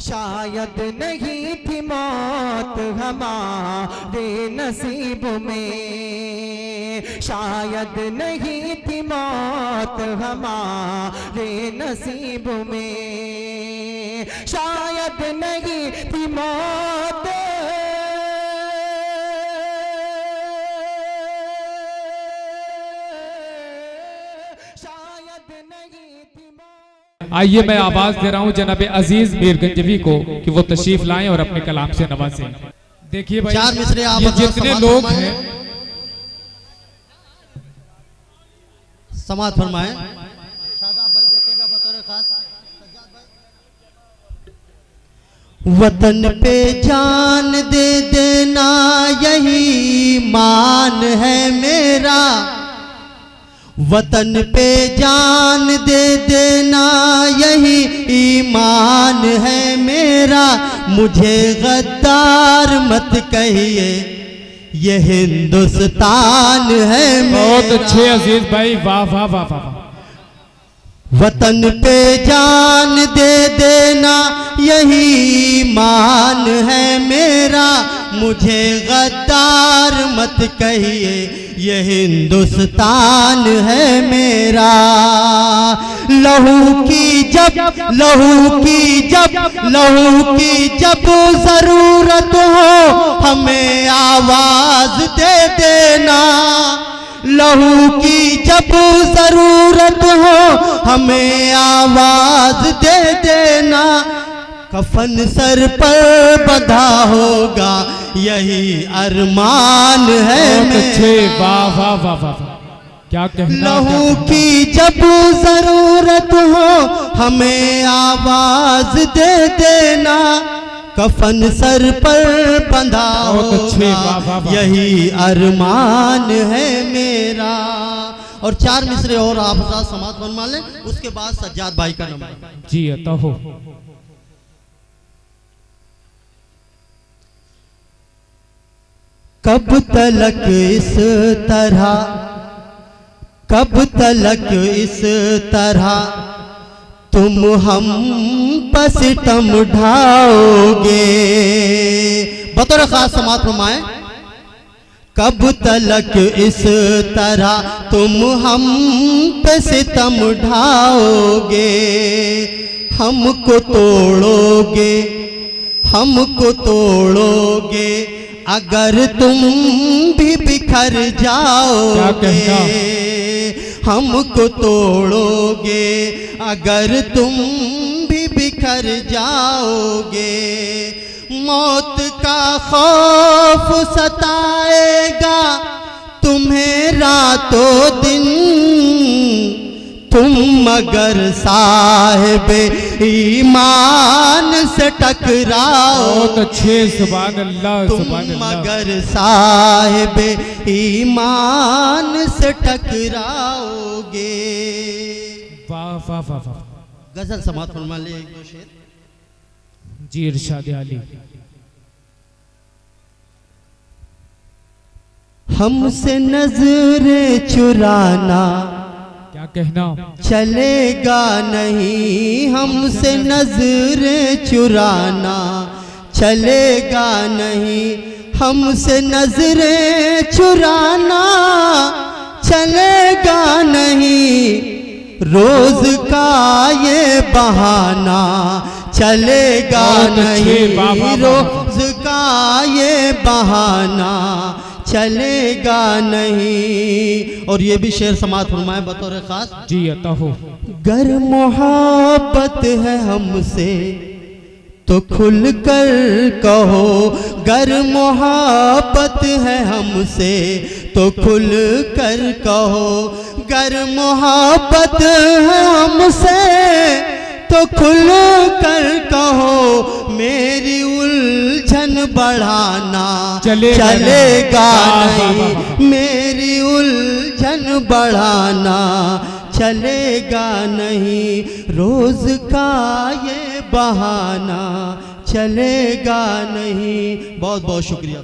शायद नहीं थी मौत हमारे नसीब में, शायद नहीं थी मौत हमारे नसीब में, शायद नहीं थी मौत आइए मैं आवाज दे रहा हूं जनाब अजीज मीर गंजवी को कि वो तशरीफ लाएं और अपने कलाम से नवाजें। देखिए भाई, चार मिसरे आप ये जितने लोग हैं समाज फरमाएं। शादाब भाई देखेगा बतौर खास। वतन पे जान दे देना यही मान है मेरा, वतन पे जान दे देना यही ईमान है मेरा, मुझे गद्दार मत कहिए ये हिंदुस्तान है मेरा। बहुत अच्छे अजीज भाई, वाह वाह वाह वाह। वतन पे जान दे देना यही ईमान है मेरा, मुझे गद्दार मत कहिए ये हिंदुस्तान है मेरा। लहू की जब जरूरत हो हमें आवाज दे देना, लहू की जब जरूरत हो हमें आवाज दे देना, कफन सर पर बंधा होगा यही अरमान है मेरा। वाह वाह वाह वाह, क्या कहना। लहू की जब जरूरत हो हमें आवाज दे देना, कफन सर पर बंधा होगा यही अरमान है मेरा। और चार मिसरे और आप समाज फरमा लें, उसके बाद सज्जाद भाई का नंबर। जी अता हो। कब तलक इस तरह तुम हम पर सितम ढाओगे। बतौर खास समात फरमाएं। कब तलक इस तरह तुम हम पे सितम ढाओगे, हमको तोड़ोगे अगर तुम भी बिखर जाओगे, हमको तोड़ोगे अगर तुम भी बिखर जाओगे। मौत का खौफ सताएगा तुम्हें रातों दिन, तुम मगर साहिब ईमान से टकराओ। बहुत अच्छे, सुभान अल्लाह सुभान अल्लाह। मगर साहिब ईमान से टकराओगे। वाह वाह वाह वाह। गजल समात फरमा ले एक दो शेर। जी इरशाद आली। हमसे नजरें चुराना क्या कहना चलेगा नहीं, हमसे नजरें चुराना चलेगा नहीं, हमसे नजरें चुराना चलेगा नहीं, रोज का ये बहाना चलेगा नहीं, रोज का ये बहाना चलेगा नहीं। और ये भी शेर समात फरमाए बतौर खास। जी अता हो। गर मोहब्बत है हमसे तो खुल कर कहो, गर मोहब्बत है हमसे तो खुल कर कहो, गर मोहब्बत है हमसे तो खुल कर कहो, मेरी उलझन बढ़ाना चलेगा नहीं, मेरी उलझन बढ़ाना चलेगा नहीं, रोज का ये बहाना चलेगा नहीं। बहुत बहुत शुक्रिया।